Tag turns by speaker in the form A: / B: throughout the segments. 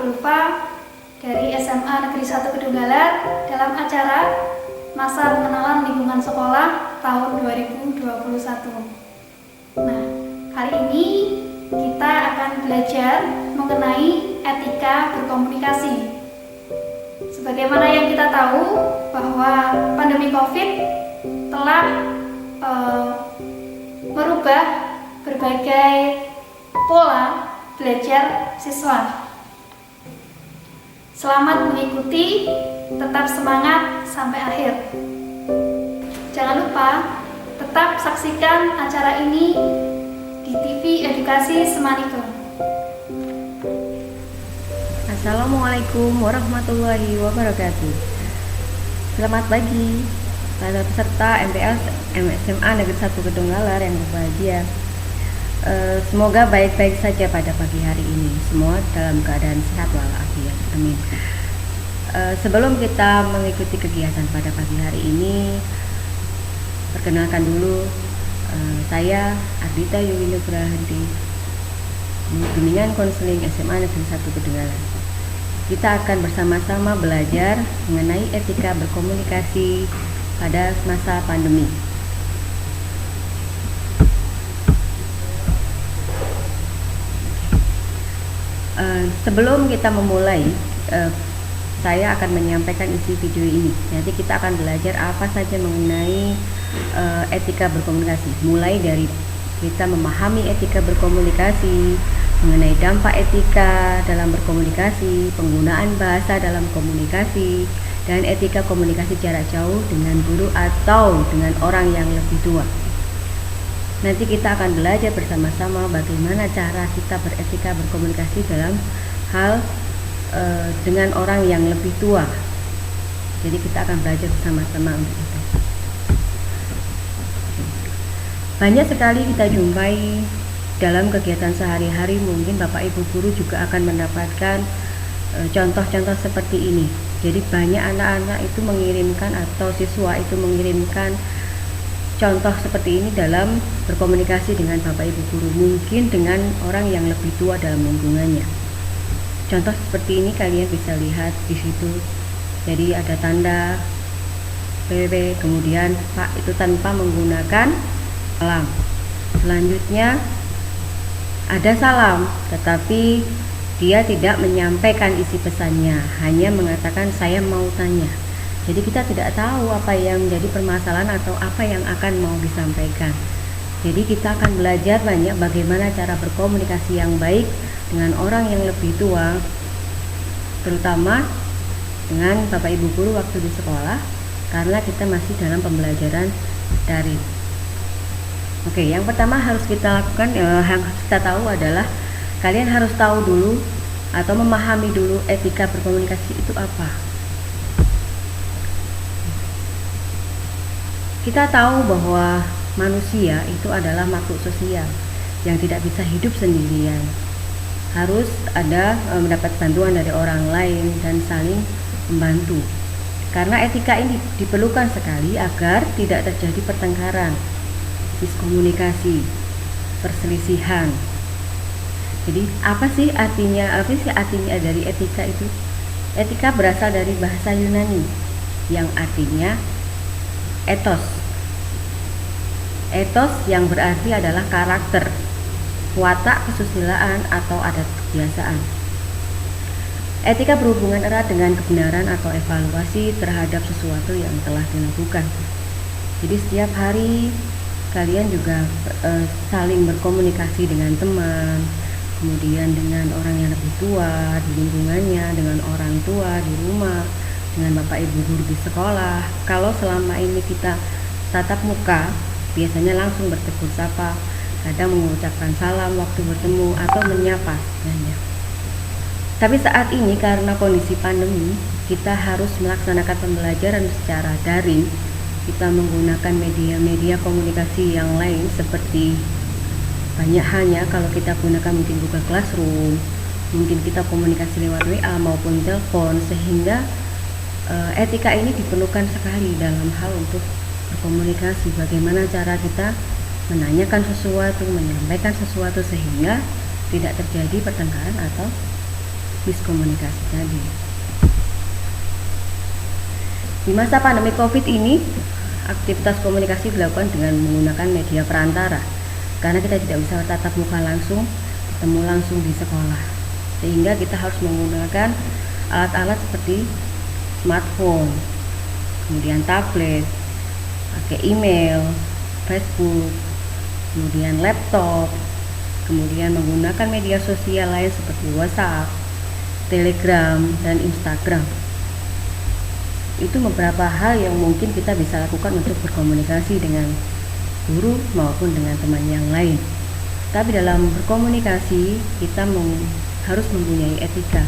A: Ulfa dari SMA Negeri 1 Kedunggalar dalam acara Masa Pengenalan Lingkungan Sekolah tahun 2021. Nah, kali ini kita akan belajar mengenai etika berkomunikasi. Sebagaimana yang kita tahu bahwa pandemi COVID telah merubah berbagai pola belajar siswa. Selamat mengikuti, tetap semangat sampai akhir. Jangan lupa tetap saksikan acara ini di TV Edukasi Semaniko.
B: Assalamualaikum warahmatullahi wabarakatuh. Selamat pagi para peserta MTL SMA Negeri 1 Kedunggalar yang berbahagia. Semoga baik-baik saja pada pagi hari ini. Semua dalam keadaan sehat walafiat. Amin. Sebelum kita mengikuti kegiatan pada pagi hari ini, perkenalkan dulu, saya Ardita Yuwi Nugrahanti, Bimbingan Konseling SMA Negeri 1 Kedunggalar. Kita akan bersama-sama belajar mengenai etika berkomunikasi pada masa pandemi. Sebelum kita memulai, saya akan menyampaikan isi video ini. Nanti kita akan belajar apa saja mengenai etika berkomunikasi. Mulai dari kita memahami etika berkomunikasi, mengenai dampak etika dalam berkomunikasi, penggunaan bahasa dalam komunikasi, dan etika komunikasi jarak jauh dengan guru atau dengan orang yang lebih tua. Nanti kita akan belajar bersama-sama bagaimana cara kita beretika berkomunikasi dalam hal dengan orang yang lebih tua. Jadi kita akan belajar bersama-sama untuk itu. Banyak sekali kita jumpai dalam kegiatan sehari-hari, mungkin Bapak Ibu guru juga akan mendapatkan contoh-contoh seperti ini. Jadi banyak anak-anak itu mengirimkan atau siswa itu mengirimkan contoh seperti ini dalam berkomunikasi dengan Bapak Ibu guru, mungkin dengan orang yang lebih tua dalam lingkungannya. Contoh seperti ini kalian bisa lihat di situ. Jadi ada tanda PW, kemudian Pak itu tanpa menggunakan salam. Selanjutnya ada salam, tetapi dia tidak menyampaikan isi pesannya, hanya mengatakan saya mau tanya. Jadi kita tidak tahu apa yang menjadi permasalahan atau apa yang akan mau disampaikan. Jadi kita akan belajar banyak bagaimana cara berkomunikasi yang baik dengan orang yang lebih tua, terutama dengan Bapak Ibu guru waktu di sekolah, karena kita masih dalam pembelajaran daring. Oke, yang pertama harus kita lakukan, yang harus kita tahu adalah kalian harus tahu dulu atau memahami dulu etika berkomunikasi itu apa. Kita tahu bahwa manusia itu adalah makhluk sosial yang tidak bisa hidup sendirian. Harus ada mendapat bantuan dari orang lain dan saling membantu. Karena etika ini diperlukan sekali agar tidak terjadi pertengkaran, miskomunikasi, perselisihan. Jadi apa sih artinya dari etika itu? Etika berasal dari bahasa Yunani yang artinya etos. Etos yang berarti adalah karakter, watak kesusilaan atau adat kebiasaan. Etika berhubungan erat dengan kebenaran atau evaluasi terhadap sesuatu yang telah dilakukan. Jadi setiap hari kalian juga saling berkomunikasi dengan teman, kemudian dengan orang yang lebih tua di lingkungannya, dengan orang tua di rumah, dengan Bapak Ibu guru di sekolah. Kalau selama ini kita tatap muka, biasanya langsung bertegur sapa, kadang mengucapkan salam waktu bertemu atau menyapa sebenarnya. Tapi saat ini karena kondisi pandemi, kita harus melaksanakan pembelajaran secara daring. Kita menggunakan media-media komunikasi yang lain seperti banyak halnya kalau kita gunakan mungkin Google Classroom, mungkin kita komunikasi lewat WA maupun telepon, sehingga etika ini diperlukan sekali dalam hal untuk berkomunikasi. Bagaimana cara kita menanyakan sesuatu, menyampaikan sesuatu sehingga tidak terjadi pertengkaran atau miskomunikasi tadi. Di masa pandemi COVID ini, aktivitas komunikasi dilakukan dengan menggunakan media perantara karena kita tidak bisa tatap muka langsung, ketemu langsung di sekolah, sehingga kita harus menggunakan alat-alat seperti smartphone, kemudian tablet, pakai email, Facebook, kemudian laptop, kemudian menggunakan media sosial lain seperti WhatsApp, Telegram, dan Instagram. Itu beberapa hal yang mungkin kita bisa lakukan untuk berkomunikasi dengan guru maupun dengan teman yang lain. Tapi dalam berkomunikasi kita harus mempunyai etika.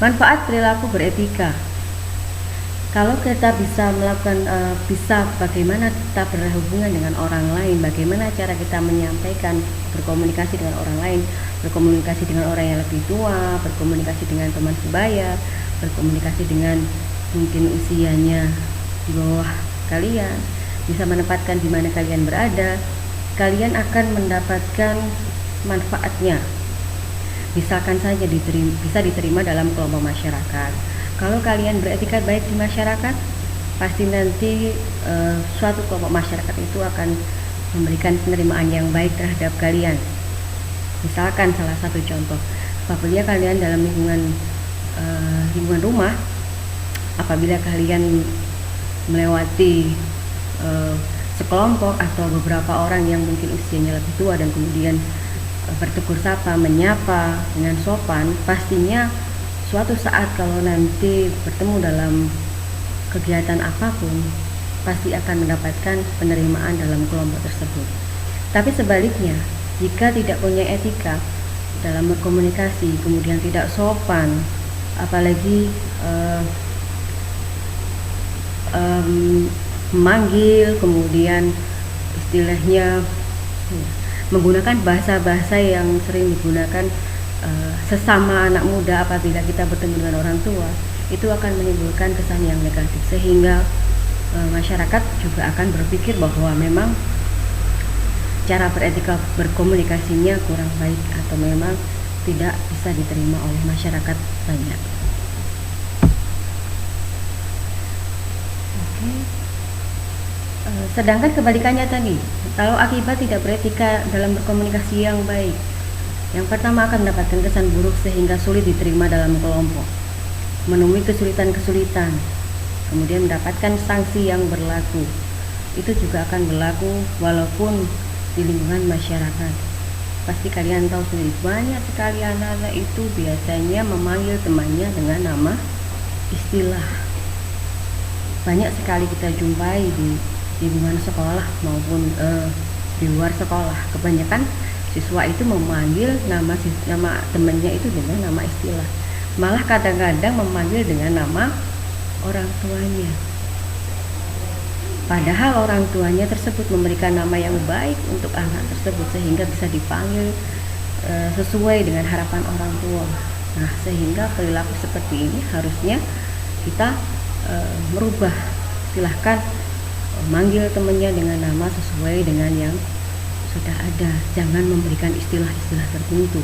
B: Manfaat perilaku beretika. Kalau kita bisa melakukan bagaimana kita berhubungan dengan orang lain, bagaimana cara kita menyampaikan, berkomunikasi dengan orang lain, berkomunikasi dengan orang yang lebih tua, berkomunikasi dengan teman sebaya, berkomunikasi dengan mungkin usianya di bawah kalian, bisa menempatkan di mana kalian berada, kalian akan mendapatkan manfaatnya. Misalkan saja bisa diterima dalam kelompok masyarakat. Kalau kalian beretika baik di masyarakat, pasti nanti suatu kelompok masyarakat itu akan memberikan penerimaan yang baik terhadap kalian. Misalkan salah satu contoh, apabila kalian dalam lingkungan rumah, apabila kalian melewati sekelompok atau beberapa orang yang mungkin usianya lebih tua dan kemudian bertegur sapa, menyapa dengan sopan, pastinya suatu saat kalau nanti bertemu dalam kegiatan apapun, pasti akan mendapatkan penerimaan dalam kelompok tersebut. Tapi sebaliknya, jika tidak punya etika dalam berkomunikasi, kemudian tidak sopan, apalagi memanggil, kemudian istilahnya menggunakan bahasa-bahasa yang sering digunakan sesama anak muda apabila kita bertemu dengan orang tua, itu akan menimbulkan kesan yang negatif, sehingga masyarakat juga akan berpikir bahwa memang cara beretika berkomunikasinya kurang baik atau memang tidak bisa diterima oleh masyarakat banyak. Sedangkan kebalikannya tadi, kalau akibat tidak beretika dalam berkomunikasi yang baik, yang pertama akan mendapatkan kesan buruk sehingga sulit diterima dalam kelompok, menemui kesulitan-kesulitan, kemudian mendapatkan sanksi yang berlaku. Itu juga akan berlaku walaupun di lingkungan masyarakat. Pasti kalian tahu sendiri, banyak sekali anak-anak itu biasanya memanggil temannya dengan nama istilah. Banyak sekali kita jumpai di lingkungan sekolah maupun di luar sekolah. Kebanyakan siswa itu memanggil nama temannya itu dengan nama istilah, malah kadang-kadang memanggil dengan nama orang tuanya, padahal orang tuanya tersebut memberikan nama yang baik untuk anak tersebut sehingga bisa dipanggil sesuai dengan harapan orang tua. Nah, sehingga perilaku seperti ini harusnya kita merubah. Silahkan manggil temannya dengan nama sesuai dengan yang sudah ada, jangan memberikan istilah-istilah tertentu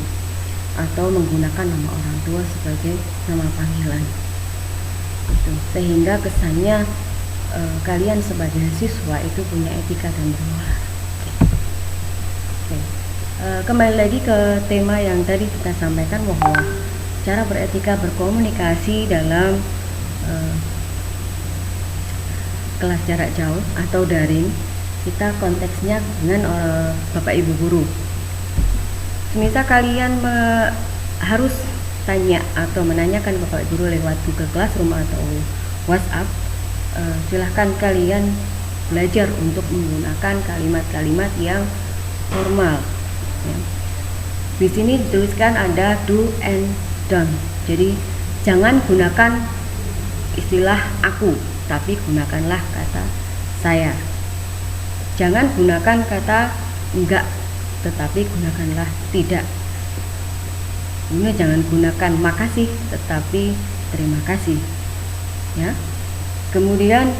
B: atau menggunakan nama orang tua sebagai nama panggilan. Itu sehingga kesannya kalian sebagai siswa itu punya etika dan bermoral. Kembali lagi ke tema yang tadi kita sampaikan bahwa cara beretika berkomunikasi dalam kelas jarak jauh atau daring. Kita konteksnya dengan Bapak Ibu guru. Semisal kalian harus tanya atau menanyakan Bapak Ibu guru lewat Google Classroom atau WhatsApp, silahkan kalian belajar untuk menggunakan kalimat-kalimat yang formal. Ya. Di sini dituliskan ada do and don't. Jadi jangan gunakan istilah aku, tapi gunakanlah kata saya. Jangan gunakan kata enggak, tetapi gunakanlah tidak. Ini jangan gunakan makasih, tetapi terima kasih. Ya. Kemudian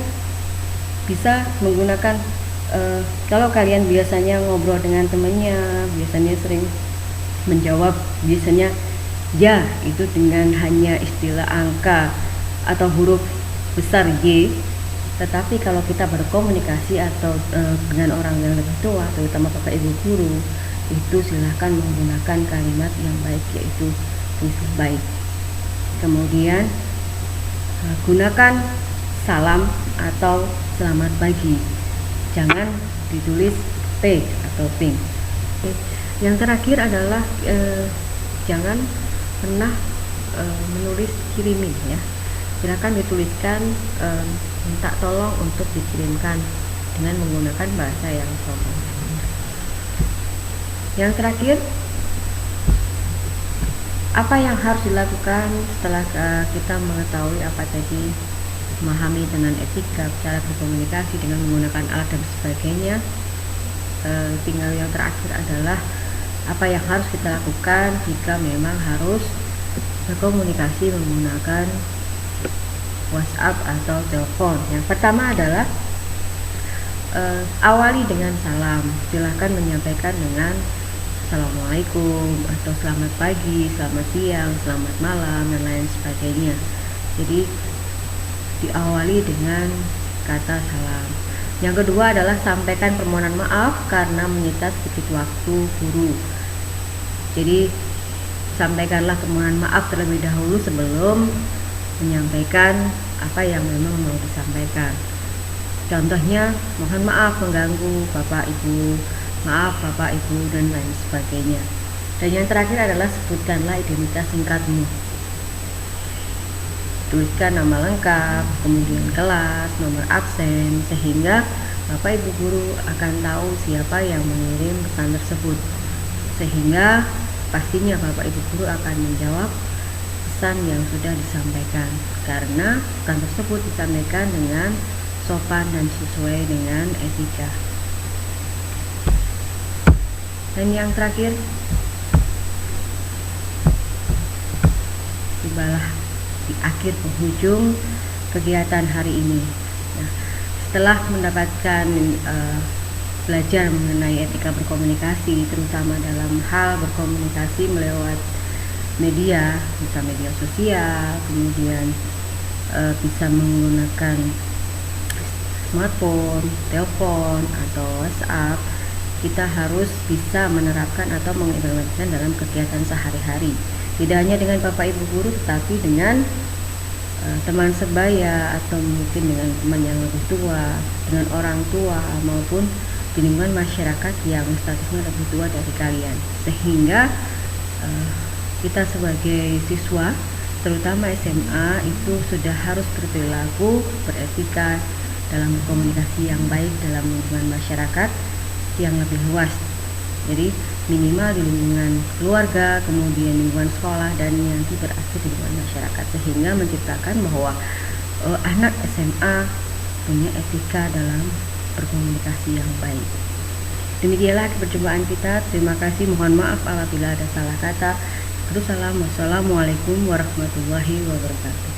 B: bisa menggunakan kalau kalian biasanya ngobrol dengan temannya, biasanya sering menjawab biasanya ya itu dengan hanya istilah angka atau huruf besar Y. Tetapi kalau kita berkomunikasi atau dengan orang yang lebih tua, terutama Bapak Ibu guru, itu silahkan menggunakan kalimat yang baik, yaitu tulisan baik. Kemudian gunakan salam atau selamat pagi, jangan ditulis P atau ping. Yang terakhir adalah jangan pernah menulis kirimin ya. Silakan dituliskan minta tolong untuk dikirimkan dengan menggunakan bahasa yang sopan. Yang terakhir, apa yang harus dilakukan setelah kita mengetahui apa tadi, memahami dengan etika, cara berkomunikasi dengan menggunakan alat dan sebagainya. Tinggal yang terakhir adalah apa yang harus kita lakukan jika memang harus berkomunikasi menggunakan WhatsApp atau telepon. Yang pertama adalah awali dengan salam. Silahkan menyampaikan dengan Assalamualaikum atau selamat pagi, selamat siang, selamat malam, dan lain sebagainya. Jadi diawali dengan kata salam. Yang kedua adalah sampaikan permohonan maaf karena menyita sedikit waktu guru. Jadi sampaikanlah permohonan maaf terlebih dahulu sebelum menyampaikan apa yang memang mau disampaikan. Contohnya, mohon maaf mengganggu Bapak Ibu, maaf Bapak Ibu, dan lain sebagainya. Dan yang terakhir adalah sebutkanlah identitas singkatmu. Tuliskan nama lengkap, kemudian kelas, nomor absen, sehingga Bapak Ibu guru akan tahu siapa yang mengirim pesan tersebut. Sehingga pastinya Bapak Ibu guru akan menjawab pesan yang sudah disampaikan, karena pesan tersebut disampaikan dengan sopan dan sesuai dengan etika. Dan yang terakhir, tibalah di akhir penghujung kegiatan hari ini. Nah, setelah mendapatkan belajar mengenai etika berkomunikasi, terutama dalam hal berkomunikasi melewat media, bisa media sosial, kemudian bisa menggunakan smartphone, telepon, atau WhatsApp, kita harus bisa menerapkan atau mengimplementasikan dalam kegiatan sehari-hari. Tidak hanya dengan Bapak Ibu guru, tetapi dengan teman sebaya atau mungkin dengan teman yang lebih tua, dengan orang tua, maupun di lingkungan masyarakat yang statusnya lebih tua dari kalian. Sehingga kita sebagai siswa, terutama SMA, itu sudah harus berperilaku, beretika dalam berkomunikasi yang baik dalam lingkungan masyarakat yang lebih luas. Jadi minimal di lingkungan keluarga, kemudian lingkungan sekolah, dan nanti berakhir di lingkungan masyarakat, sehingga menciptakan bahwa anak SMA punya etika dalam berkomunikasi yang baik. Demikianlah perjumpaan kita. Terima kasih, mohon maaf apabila ada salah kata. Wassalamualaikum warahmatullahi wabarakatuh.